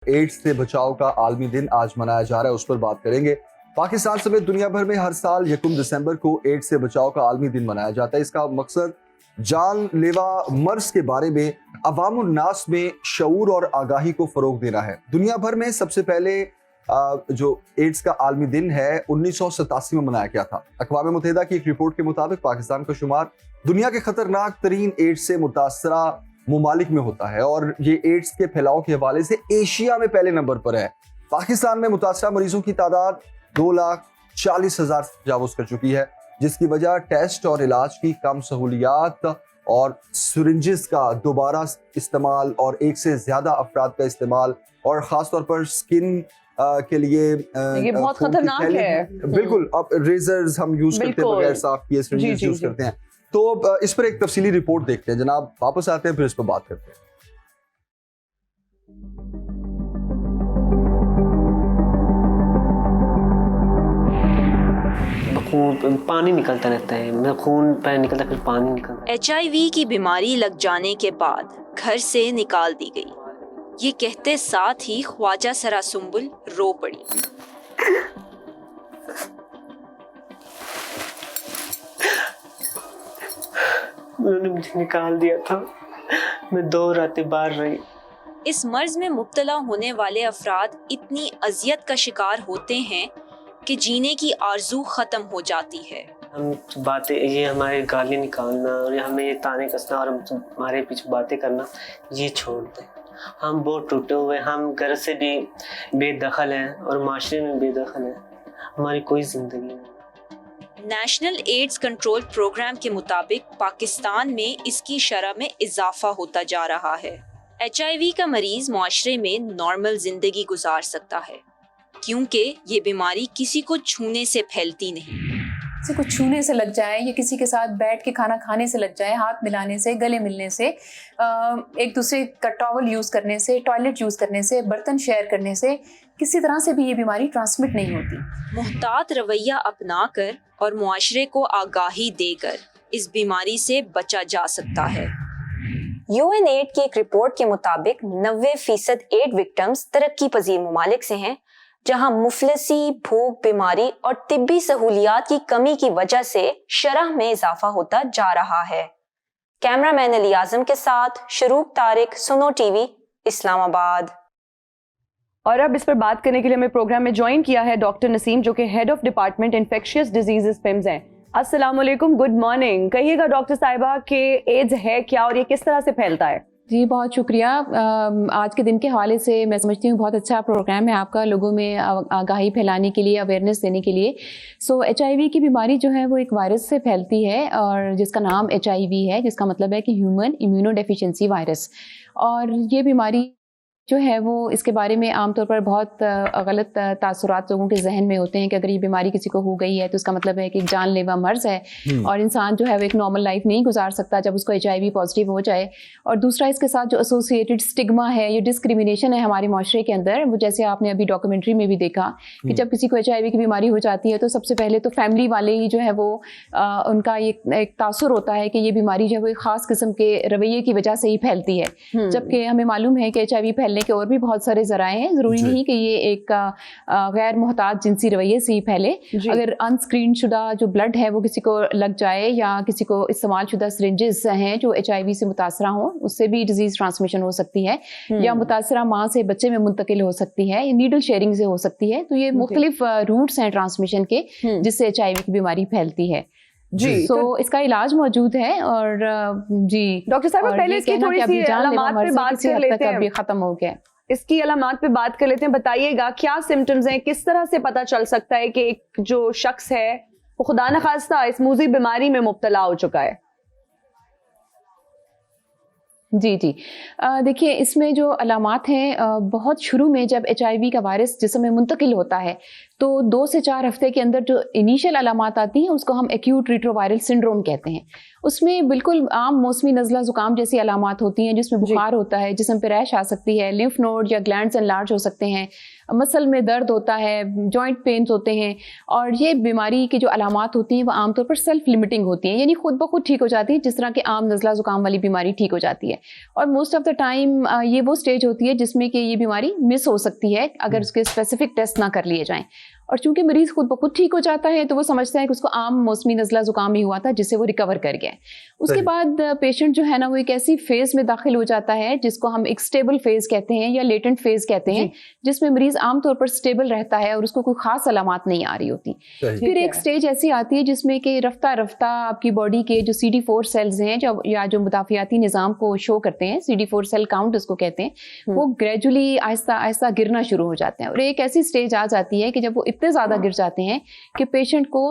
Ads سے بچاؤ کا عالمی دن آج منایا جا رہا ہے, اس پر بات کریں گے. پاکستان سمیت دنیا بھر میں ہر سال 1 دسمبر کو ایڈس سے بچاؤ کا عالمی دن منایا جاتا ہے. اس کا مقصد جان لیوا مرض کے بارے میں عوام الناس میں شعور اور آگاہی کو فروغ دینا ہے. دنیا بھر میں سب سے پہلے جو ایڈس کا عالمی دن ہے 1987 میں منایا گیا تھا. اقوام متحدہ کی ایک رپورٹ کے مطابق پاکستان کا شمار دنیا کے خطرناک ترین ایڈس سے متاثرہ ممالک میں ہوتا ہے, اور یہ ایڈس کے پھیلاؤ کے حوالے سے ایشیا میں پہلے نمبر پر ہے. پاکستان میں متاثرہ مریضوں کی تعداد 2,40,000 تجاوز کر چکی ہے, جس کی وجہ ٹیسٹ اور علاج کی کم سہولیات اور سرنجز کا دوبارہ استعمال اور ایک سے زیادہ افراد کا استعمال, اور خاص طور پر سکن کے لیے یہ بہت خطرناک ہے. بالکل, اب ریزرز ہم یوز کرتے ہیں بغیر صاف کیے, سرنجز یوز کرتے ہیں. تو اس پر ایک تفصیلی رپورٹ دیکھتے ہیں جناب, واپس آتے ہیں پھر اس پر بات کرتے ہیں. خون پانی نکلتا رہتا ہے, خون پہ نکلتا پھر پانی نکلتا. HIV کی بیماری لگ جانے کے بعد گھر سے نکال دی گئی, یہ کہتے ساتھ ہی خواجہ سرا سنبل رو پڑی. انہوں نے مجھے نکال دیا تھا, میں 2 راتیں باہر رہی. اس مرض میں مبتلا ہونے والے افراد اتنی اذیت کا شکار ہوتے ہیں کہ جینے کی آرزو ختم ہو جاتی ہے. ہم باتیں, یہ ہمارے گالی نکالنا اور ہمیں یہ تانے کسنا اور ہمارے پیچھے باتیں کرنا, یہ چھوڑ دیں. ہم بہت ٹوٹے ہوئے, ہم گھر سے بھی بے دخل ہیں اور معاشرے میں بے دخل ہیں, ہماری کوئی زندگی نہیں. نیشنل ایڈز کنٹرول پروگرام کے مطابق پاکستان میں اس کی شرح میں اضافہ ہوتا جا رہا ہے. HIV کا مریض معاشرے میں نارمل زندگی گزار سکتا ہے کیونکہ یہ بیماری کسی کو چھونے سے پھیلتی نہیں. کسی کو چھونے سے لگ جائے یا کسی کے ساتھ بیٹھ کے کھانا کھانے سے لگ جائے, ہاتھ ملانے سے, گلے ملنے سے, ایک دوسرے کا ٹاول یوز کرنے سے, ٹوائلٹ یوز کرنے سے, برتن شیئر کرنے سے, کسی طرح سے بھی یہ بیماری ٹرانسمٹ نہیں ہوتی. محتاط رویہ اپنا کر اور معاشرے کو آگاہی دے کر اس بیماری سے بچا جا سکتا ہے. UN-AIDS کی ایک رپورٹ کے مطابق 90% ایڈ وکٹمز ترقی پذیر ممالک سے ہیں, جہاں مفلسی, بھوک, بیماری اور طبی سہولیات کی کمی کی وجہ سے شرح میں اضافہ ہوتا جا رہا ہے. کیمرہ مین علی اعظم کے ساتھ شروق طارق, سنو ٹی وی, اسلام آباد. اور اب اس پر بات کرنے کے لیے ہمیں پروگرام میں جوائن کیا ہے ڈاکٹر نسیم, جو کہ head of department infectious diseases PIMS ہیں. السلام علیکم, گڈ مارننگ. کہیے گا ڈاکٹر صاحبہ کہ ایڈز ہے کیا اور یہ کس طرح سے پھیلتا ہے؟ جی بہت شکریہ. آج کے دن کے حوالے سے میں سمجھتی ہوں بہت اچھا پروگرام ہے آپ کا, لوگوں میں آگاہی پھیلانے کے لیے, اویئرنیس دینے کے لیے. HIV کی بیماری جو ہے وہ ایک وائرس سے پھیلتی ہے, اور جس کا نام HIV ہے, جس کا مطلب ہے کہ ہیومن امیونو ڈیفیشنسی وائرس. اور یہ بیماری جو ہے وہ, اس کے بارے میں عام طور پر بہت غلط تاثرات لوگوں کے ذہن میں ہوتے ہیں کہ اگر یہ بیماری کسی کو ہو گئی ہے تو اس کا مطلب ہے کہ ایک جان لیوا مرض ہے اور انسان جو ہے وہ ایک نارمل لائف نہیں گزار سکتا جب اس کو HIV پازیٹیو ہو جائے. اور دوسرا اس کے ساتھ جو ایسوسیٹڈ اسٹگما ہے, یہ ڈسکریمنیشن ہے ہمارے معاشرے کے اندر, وہ جیسے آپ نے ابھی ڈاکومنٹری میں بھی دیکھا کہ جب کسی کو HIV کی بیماری ہو جاتی ہے تو سب سے پہلے تو فیملی والے ہی جو ہے وہ ان کا ایک تاثر ہوتا ہے کہ یہ بیماری جو ہے وہ ایک خاص قسم کے رویے کی وجہ سے ہی پھیلتی ہے, جبکہ ہمیں معلوم ہے کہ HIV پھیلنے کے اور بھی بہت سارے ذرائع ہیں. ضروری نہیں کہ یہ ایک غیر محتاط جنسی رویے سے ہی پھیلے. اگر انسکرین شدہ جو بلڈ ہے وہ کسی کو لگ جائے, یا کسی کو استعمال شدہ سرنجز ہیں جو HIV سے متاثرہ ہوں, اس سے بھی ڈیزیز ٹرانسمیشن ہو سکتی ہے, یا متاثرہ ماں سے بچے میں منتقل ہو سکتی ہے, یا نیڈل شیئرنگ سے ہو سکتی ہے. تو یہ مختلف روٹس ہیں ٹرانسمیشن کے جس سے HIV کی بیماری پھیلتی ہے. جی, تو اس کا علاج موجود ہے. اور جی ڈاکٹر صاحب پہلے اس کی تھوڑی سی علامات پہ بات کر لیتے ہیں. ابھی ختم ہو گیا, اس کی علامات پہ بات کر لیتے ہیں. بتائیے گا کیا سمٹمز ہیں, کس طرح سے پتہ چل سکتا ہے کہ ایک جو شخص ہے وہ خدا نخواستہ اس موذی بیماری میں مبتلا ہو چکا ہے؟ جی دیکھیے, اس میں جو علامات ہیں, بہت شروع میں جب HIV کا وائرس جسم میں منتقل ہوتا ہے تو 2 سے 4 ہفتے کے اندر جو انیشیل علامات آتی ہیں اس کو ہم ایکیوٹ ریٹرووائرل سنڈروم کہتے ہیں. उसमें बिल्कुल आम मौसमी नज़ला ज़ुकाम जैसी अलामात होती हैं, जिसमें बुखार होता है, जिस्म पे रैश आ सकती है, लिम्फ नोड या ग्लैंड्स एनलार्ज हो सकते हैं, मसल में दर्द होता है, जॉइंट पेन्स होते हैं। और ये बीमारी की जो अलामात होती हैं वो आमतौर पर सेल्फ लिमिटिंग होती हैं, यानी खुद ब खुद ठीक हो जाती है, जिस तरह के आम नज़ला ज़ुकाम वाली बीमारी ठीक हो जाती है। और मोस्ट ऑफ द टाइम ये वो स्टेज होती है जिसमें कि ये बीमारी मिस हो सकती है अगर उसके स्पेसिफिक टेस्ट ना कर लिए जाएं। और चूंकि मरीज़ खुद ब खुद ठीक हो जाता है तो वो समझता है कि उसको आम मौसमी नज़ला ज़ुकाम ही हुआ था, जिससे वो रिकवर कर गया। उसके बाद पेशेंट जो है ना वो एक ऐसी फेज़ में दाखिल हो जाता है जिसको हम एक स्टेबल फेज़ कहते हैं या लेटेंट फेज़ कहते हैं, जिसमें मरीज़ आमतौर पर स्टेबल रहता है और उसको कोई ख़ास अलामात नहीं आ रही होती। फिर एक स्टेज ऐसी आती है जिसमें कि रफ्ता रफ्ता आपकी बॉडी के जो CD4 सेल्स हैं जो मुदाफ़ियाती निज़ाम को शो करते हैं, CD4 सेल काउंट उसको कहते हैं, वो ग्रेजुअली आहिस्ता आहिस्ता गिरना शुरू हो जाते हैं। और एक ऐसी स्टेज आ जाती है कि जब वो इतने ज़्यादा गिर जाते हैं कि पेशेंट को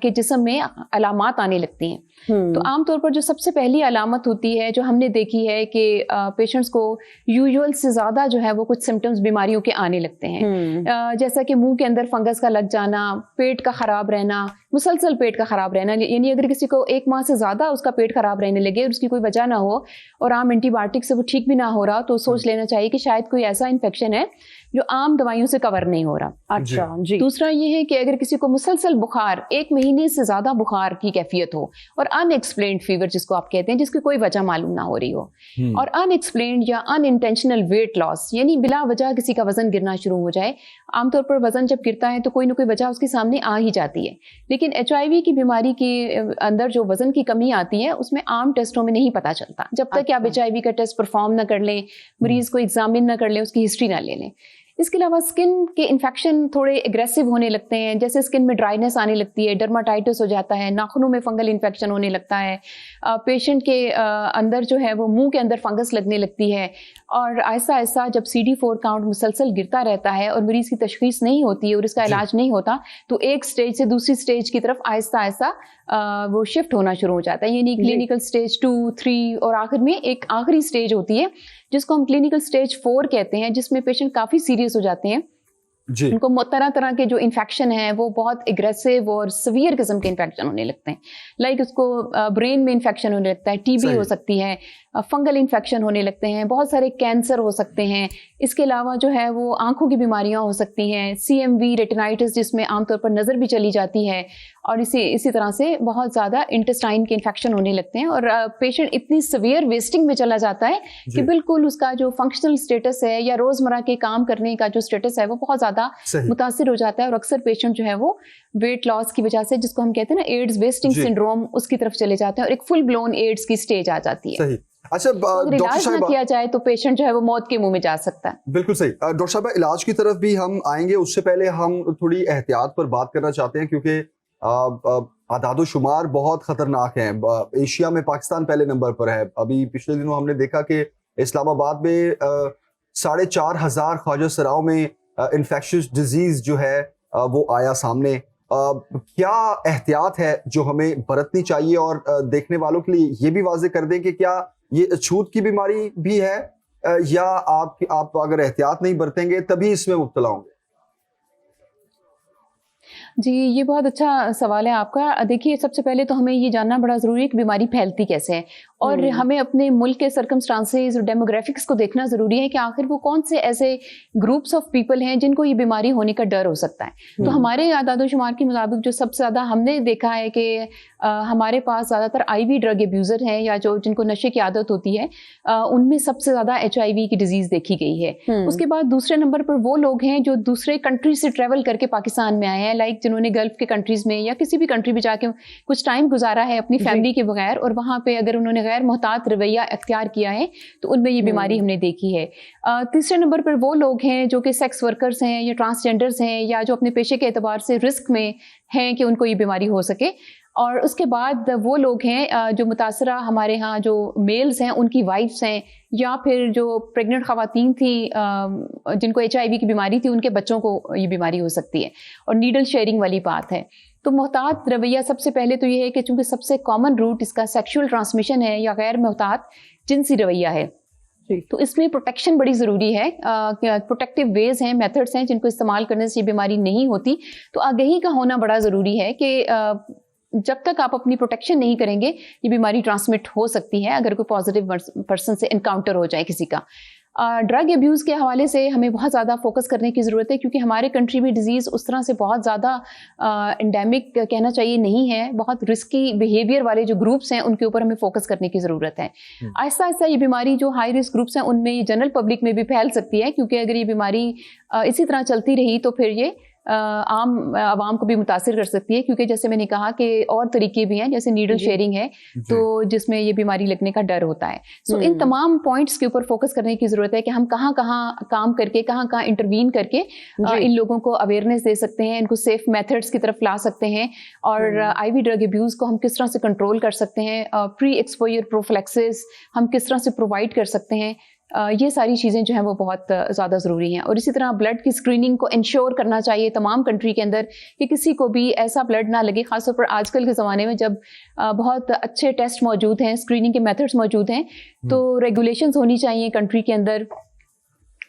के जिस्म में अलामात आने लगती हैं। तो आमतौर पर जो सबसे पहली अलामत होती है जो हमने देखी है कि पेशेंट्स को यूजुअल से ज़्यादा जो है वो कुछ सिम्टम्स बीमारियों के आने लगते हैं, जैसा कि मुंह के अंदर फंगस का लग जाना, पेट का ख़राब रहना, मुसलसल पेट का ख़राब रहना। यानी अगर किसी को 1 माह से ज़्यादा उसका पेट ख़राब रहने लगे और उसकी कोई वजह ना हो और आम एंटीबायोटिक से वो ठीक भी ना हो रहा, तो सोच लेना चाहिए कि शायद कोई ऐसा इन्फेक्शन है जो आम दवाइयों से कवर नहीं हो रहा। अच्छा जी। दूसरा ये है कि अगर किसी को मुसलसल बुखार 1 महीने से ज़्यादा बुखार की कैफियत हो और अनएक्सप्लेन्ड फीवर जिसको आप कहते हैं, जिसकी कोई वजह मालूम ना हो रही हो, और अनएक्सप्लेन्ड या अनइंटेंशनल वेट लॉस, यानी बिला वजह किसी का वजन गिरना शुरू हो जाए। आमतौर पर वजन जब गिरता है तो कोई ना कोई वजह उसके सामने आ ही जाती है, लेकिन HIV की बीमारी के अंदर जो वजन की कमी आती है उसमें आम टेस्टों में नहीं पता चलता। जब तक कि आप HIV का टेस्ट परफॉर्म ना कर लें, मरीज को एग्जामिन ना कर लें, उसकी हिस्ट्री ना ले लें। इसके अलावा स्किन के इन्फेक्शन थोड़े एग्रेसिव होने लगते हैं, जैसे स्किन में ड्राइनेस आने लगती है, डर्माटाइटिस हो जाता है, नाखूनों में फंगल इन्फेक्शन होने लगता है, पेशेंट के अंदर जो है वो मुंह के अंदर फंगस लगने लगती है। और ऐसा ऐसा जब CD4 काउंट मुसलसल गिरता रहता है और मरीज़ की तशखीस नहीं होती है और इसका इलाज नहीं होता, तो एक स्टेज से दूसरी स्टेज की तरफ आहिस्ता आहिस्ता वो शिफ्ट होना शुरू हो जाता है, यानी क्लिनिकल स्टेज 2, 3 और आखिर में एक आखिरी स्टेज होती है जिसको हम क्लिनिकल स्टेज 4 कहते हैं, जिसमें पेशेंट काफ़ी सीरियस हो जाते हैं। उनको तरह तरह के जो इन्फेक्शन है वो बहुत एग्रेसिव और सीवियर किस्म के इन्फेक्शन होने लगते हैं, लाइक उसको ब्रेन में इन्फेक्शन होने लगता है, TB हो सकती है, फंगल इन्फेक्शन होने लगते हैं, बहुत सारे कैंसर हो सकते हैं। इसके अलावा जो है वो आंखों की बीमारियां हो सकती हैं, CMV रेटिनाइटिस जिसमें आमतौर पर नज़र भी चली जाती है, और इसी तरह से बहुत ज़्यादा इंटेस्टाइन के इन्फेक्शन होने लगते हैं। और पेशेंट इतनी सीवियर वेस्टिंग में चला जाता है कि बिल्कुल उसका जो फंक्शनल स्टेटस है या रोज़मर्रा के काम करने का जो स्टेटस है वो बहुत ज़्यादा मुतासिर हो जाता है। और अक्सर पेशेंट जो है वो वेट लॉस की वजह से, जिसको हम कहते हैं ना एड्स वेस्टिंग सिंड्रोम, उसकी तरफ चले जाते हैं और एक फुल ब्लोन एड्स की स्टेज आ जाती है। अच्छा, अगर इलाज ना किया जाए तो पेशेंट जो है वो मौत के मुंह में जा सकता है। बिल्कुल सही। डॉक्टर साहब, इलाज की तरफ भी हम आएंगे, उससे पहले हम थोड़ी एहतियात पर बात करना चाहते हैं, क्योंकि आदादो शुमार बहुत खतरनाक हैं। एशिया में पाकिस्तान पहले नंबर पर है। अभी पिछले दिनों हमने देखा कि इस्लामाबाद में 4,500 ख्वाजा सराओं में इन्फेक्शियस डिजीज जो है वो आया सामने। क्या एहतियात है जो हमें बरतनी चाहिए, और देखने वालों के लिए ये भी वाज़ेह कर दें कि क्या ये छूत की बीमारी भी है, या आप अगर एहतियात नहीं बरतेंगे तभी इसमें मुब्तला होंगे? जी, ये बहुत अच्छा सवाल है आपका। देखिए, सबसे पहले तो हमें ये जानना बड़ा ज़रूरी है कि बीमारी फैलती कैसे है, और हमें अपने मुल्क के सर्कमस्टांसेस और डेमोग्राफिक्स को देखना ज़रूरी है कि आखिर वो कौन से ऐसे ग्रुप्स ऑफ पीपल हैं जिनको ये बीमारी होने का डर हो सकता है। तो हमारे आदादो शुमार के मुताबिक जो सबसे ज़्यादा हमने देखा है कि हमारे पास ज़्यादातर IV ड्रग एब्यूज़र हैं, या जो जिनको नशे की आदत होती है, उनमें सबसे ज़्यादा HIV की डिजीज़ देखी गई है। उसके बाद दूसरे नंबर पर वो लोग हैं जो दूसरे कंट्री से ट्रेवल करके पाकिस्तान में आए हैं, लाइक जिन्होंने गल्फ के कंट्रीज़ में या किसी भी कंट्री में जाके कुछ टाइम गुजारा है अपनी फैमिली के बगैर, और वहाँ पे अगर उन्होंने गैर मोहतात रवैया अख्तियार किया है तो उनमें ये बीमारी हमने देखी है। तीसरे नंबर पर वो लोग हैं जो कि सेक्स वर्कर्स हैं या ट्रांसजेंडर्स हैं, या जो अपने पेशे के एतबार से रिस्क में हैं कि उनको ये बीमारी हो सके। और उसके बाद वो लोग हैं जो मुतासरा हमारे यहाँ जो मेल्स हैं उनकी वाइफ्स हैं, या फिर जो प्रेग्नेंट ख़वातीन थी जिनको HIV की बीमारी थी, उनके बच्चों को ये बीमारी हो सकती है। और नीडल शेयरिंग वाली बात है। तो मोहतात रवैया सबसे पहले तो ये है कि चूँकि सबसे कॉमन रूट इसका सेक्शुअल ट्रांसमिशन है या गैर मोहतात जिनसी रवैया है, तो इसमें प्रोटेक्शन बड़ी ज़रूरी है। प्रोटेक्टिव वेज हैं, मेथड्स हैं जिनको इस्तेमाल करने से ये बीमारी नहीं होती। तो आगही का होना बड़ा ज़रूरी है कि जब तक आप अपनी प्रोटेक्शन नहीं करेंगे ये बीमारी ट्रांसमिट हो सकती है अगर कोई पॉजिटिव पर्सन से इनकाउंटर हो जाए किसी का. ड्रग अब्यूज़ के हवाले से हमें बहुत ज़्यादा फोकस करने की ज़रूरत है क्योंकि हमारे कंट्री में डिजीज़ उस तरह से बहुत ज़्यादा एंडेमिक कहना चाहिए नहीं है. बहुत रिस्की बिहेवियर वाले जो ग्रुप्स हैं उनके ऊपर हमें फोकस करने की ज़रूरत है. आहिस्ता आहिस्ता ये बीमारी जो हाई रिस्क ग्रुप्स हैं उनमें ये जनरल पब्लिक में भी फैल सकती है क्योंकि अगर ये बीमारी इसी तरह चलती रही तो फिर ये आम आवाम को भी मुतासिर कर सकती है क्योंकि जैसे मैंने कहा कि और तरीके भी हैं जैसे नीडल शेयरिंग है तो जिसमें ये बीमारी लगने का डर होता है. सो इन तमाम पॉइंट्स के ऊपर फोकस करने की ज़रूरत है कि हम कहाँ कहाँ काम करके कहाँ कहाँ इंटरवीन करके इन लोगों को अवेयरनेस दे सकते हैं, इनको सेफ मेथड्स की तरफ ला सकते हैं और आईवी ड्रग अब्यूज़ को हम किस तरह से कंट्रोल कर सकते हैं, प्री एक्सपोजर प्रोफिलैक्सिस हम किस तरह से प्रोवाइड कर सकते हैं. ये सारी चीज़ें जो हैं वो बहुत ज़्यादा ज़रूरी हैं. और इसी तरह ब्लड की स्क्रीनिंग को इंश्योर करना चाहिए तमाम कंट्री के अंदर कि किसी को भी ऐसा ब्लड ना लगे, ख़ासतौर पर आजकल के ज़माने में जब बहुत अच्छे टेस्ट मौजूद हैं, स्क्रीनिंग के मेथड्स मौजूद हैं, तो रेगुलेशंस होनी चाहिए कंट्री के अंदर.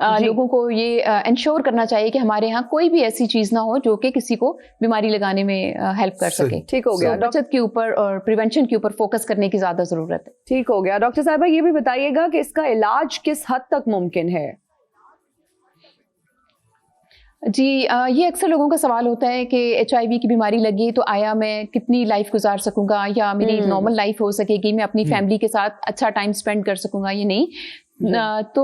लोगों को ये इंश्योर करना चाहिए कि हमारे यहाँ कोई भी ऐसी चीज़ ना हो जो कि किसी को बीमारी लगाने में हेल्प कर सके. ठीक हो गया. बचत के ऊपर और प्रिवेंशन के ऊपर फोकस करने की ज़्यादा ज़रूरत है. ठीक हो गया. डॉक्टर साहिबा ये भी बताइएगा कि इसका इलाज किस हद तक मुमकिन है? जी ये अक्सर लोगों का सवाल होता है कि HIV की बीमारी लगी तो आया मैं कितनी लाइफ गुजार सकूंगा या मेरी नॉर्मल लाइफ हो सकेगी, मैं अपनी फैमिली के साथ अच्छा टाइम स्पेंड कर सकूंगा या नहीं. तो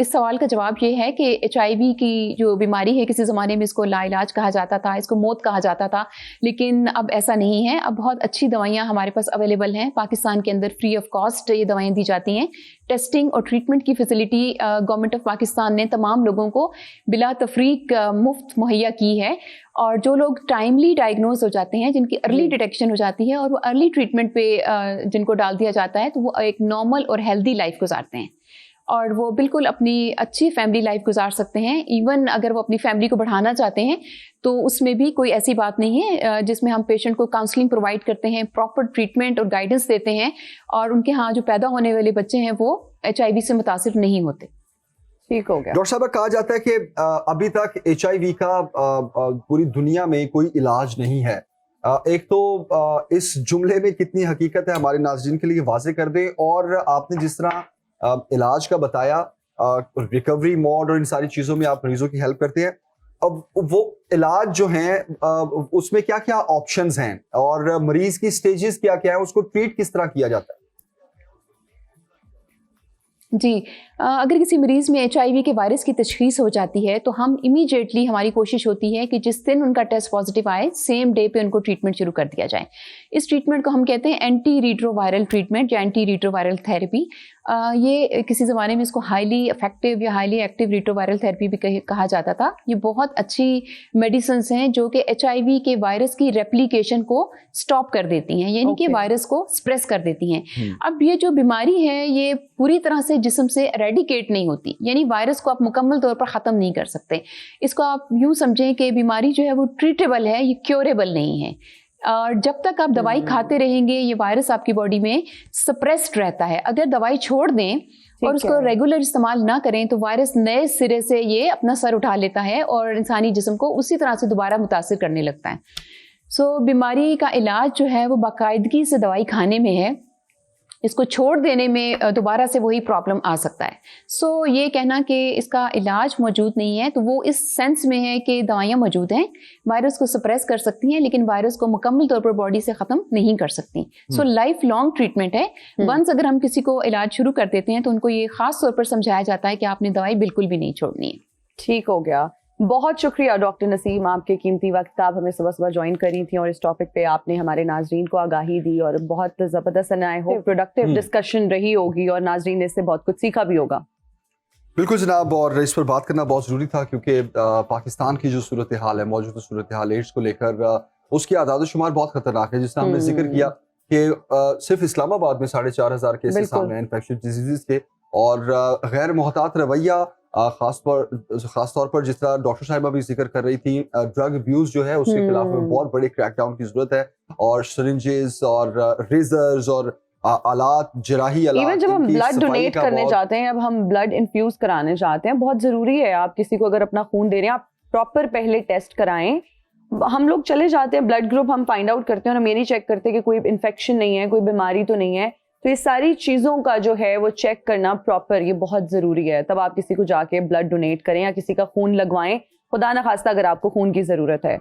इस सवाल का जवाब ये है कि HIV की जो बीमारी है किसी ज़माने में इसको लाइलाज कहा जाता था, इसको मौत कहा जाता था, लेकिन अब ऐसा नहीं है. अब बहुत अच्छी दवाइयाँ हमारे पास अवेलेबल हैं. पाकिस्तान के अंदर फ्री ऑफ कॉस्ट ये दवाइयाँ दी जाती हैं. टेस्टिंग और ट्रीटमेंट की फैसिलिटी गवर्नमेंट ऑफ पाकिस्तान ने तमाम लोगों को बिला तफरीक मुफ्त मुहैया की है. और जो लोग टाइमली डायग्नोज हो जाते हैं, जिनकी अर्ली डिटेक्शन हो जाती है और वो अर्ली ट्रीटमेंट पे जिनको डाल दिया जाता है, तो वो एक नॉर्मल और हेल्दी लाइफ गुजारते हैं और वो बिल्कुल अपनी अच्छी फैमिली लाइफ गुजार सकते हैं. इवन अगर वो अपनी फैमिली को बढ़ाना चाहते हैं तो उसमें भी कोई ऐसी बात नहीं है, जिसमें हम पेशेंट को काउंसलिंग प्रोवाइड करते हैं, प्रॉपर ट्रीटमेंट और गाइडेंस देते हैं और उनके यहाँ जो पैदा होने वाले बच्चे हैं वो HIV से मुतासिर नहीं होते. ठीक हो गया. डॉक्टर साहब कहा जाता है कि अभी तक HIV का पूरी दुनिया में कोई इलाज नहीं है. एक तो इस जुमले में कितनी हकीकत है हमारे नाज़रीन के लिए वाज़ेह कर दें. और आपने जिस तरह इलाज का बताया, रिकवरी मोड और इन सारी चीज़ों में आप मरीजों की हेल्प करते हैं, अब वो इलाज जो हैं उसमें क्या क्या ऑप्शंस हैं और मरीज की स्टेजेस क्या क्या है, उसको ट्रीट किस तरह किया जाता है? जी अगर किसी मरीज़ में HIV के वायरस की तशख़ीस हो जाती है तो हम इमीडिएटली हमारी कोशिश होती है कि जिस दिन उनका टेस्ट पॉजिटिव आए सेम डे पे उनको ट्रीटमेंट शुरू कर दिया जाए. इस ट्रीटमेंट को हम कहते हैं एंटी रीट्रोवायरल ट्रीटमेंट या एंटी रीट्रोवायरल थेरेपी. ये किसी ज़माने में इसको हाईली इफेक्टिव या हाईली एक्टिव रीट्रोवायरल थेरेपी भी कहा जाता था. ये बहुत अच्छी मेडिसिन हैं जो कि HIV के वायरस की रेप्लिकेशन को स्टॉप कर देती हैं, यानी कि वायरस को स्प्रेस कर देती हैं. अब ये जो बीमारी है ये पूरी तरह से जिस्म से एरेडिकेट नहीं होती, यानी वायरस को आप मुकम्मल तौर पर ख़त्म नहीं कर सकते. इसको आप यूँ समझें कि बीमारी जो है वो ट्रीटेबल है, ये क्योरेबल नहीं है. और जब तक आप दवाई खाते रहेंगे ये वायरस आपकी बॉडी में सप्रेस्ड रहता है. अगर दवाई छोड़ दें और उसको रेगुलर इस्तेमाल ना करें तो वायरस नए सिरे से ये अपना सर उठा लेता है और इंसानी जिस्म को उसी तरह से दोबारा मुतासिर करने लगता है. सो बीमारी का इलाज जो है वो बाकायदगी से दवाई खाने में है. इसको छोड़ देने में दोबारा से वही प्रॉब्लम आ सकता है. सो ये कहना कि इसका इलाज मौजूद नहीं है तो वो इस सेंस में है कि दवाइयाँ मौजूद हैं, वायरस को सप्रेस कर सकती हैं लेकिन वायरस को मुकम्मल तौर पर बॉडी से ख़त्म नहीं कर सकती. सो लाइफ लॉन्ग ट्रीटमेंट है. वंस अगर हम किसी को इलाज शुरू कर देते हैं तो उनको ये ख़ास तौर पर समझाया जाता है कि आपने दवाई बिल्कुल भी नहीं छोड़नी है. ठीक हो गया. बहुत शुक्रिया डॉक्टर नसीम, आपके कीमती वक्त आप हमें सुबह सुबह ज्वाइन करी थी और इस टॉपिक पे आपने हमारे नाजरीन को आगाही दी और बहुत ज़बरदस्त आई होप प्रोडक्टिव डिस्कशन रही होगी और नाजरीन ने इससे बहुत कुछ सीखा भी होगा. बिल्कुल जनाब, और इस पर बात करना बहुत ज़रूरी था क्योंकि पाकिस्तान की जो सूरत हाल है, मौजूदा सूरत हाल एड्स को लेकर, उसकी आदाद शुमार बहुत ख़तरनाक है. जिस तरह हमने जिक्र किया कि सिर्फ इस्लामाबाद में 4,500 केसेस सामने हैं इन्फेक्शियस डिजीज़ के और गैर मुहतात रवैया खास तौर पर जिस तरह डॉक्टर साहिबा भी जिक्र कर रही थी, ड्रग अब्यूज जो है उसके खिलाफ में बहुत बड़े क्रैकडाउन की जरूरत है. और सिरिंजेस और रेजर्स और आलात, जराही आलात, इवन जब हम ब्लड डोनेट करने जाते हैं, अब हम ब्लड इन्फ्यूज कराने चाहते हैं, बहुत ज़रूरी है आप किसी को अगर अपना खून दे रहे हैं आप प्रॉपर पहले टेस्ट कराएं ہم لوگ چلے جاتے ہیں, بلڈ گروپ ہم فائنڈ آؤٹ کرتے ہیں اور ہم یہ نہیں چیک کرتے کہ کوئی انفیکشن نہیں ہے, کوئی بیماری تو نہیں ہے. تو یہ ساری چیزوں کا جو ہے وہ چیک کرنا پراپر, یہ بہت ضروری ہے. تب آپ کسی کو جا کے بلڈ ڈونیٹ کریں یا کسی کا خون لگوائیں, خدا نخواستہ اگر آپ کو خون کی ضرورت ہے.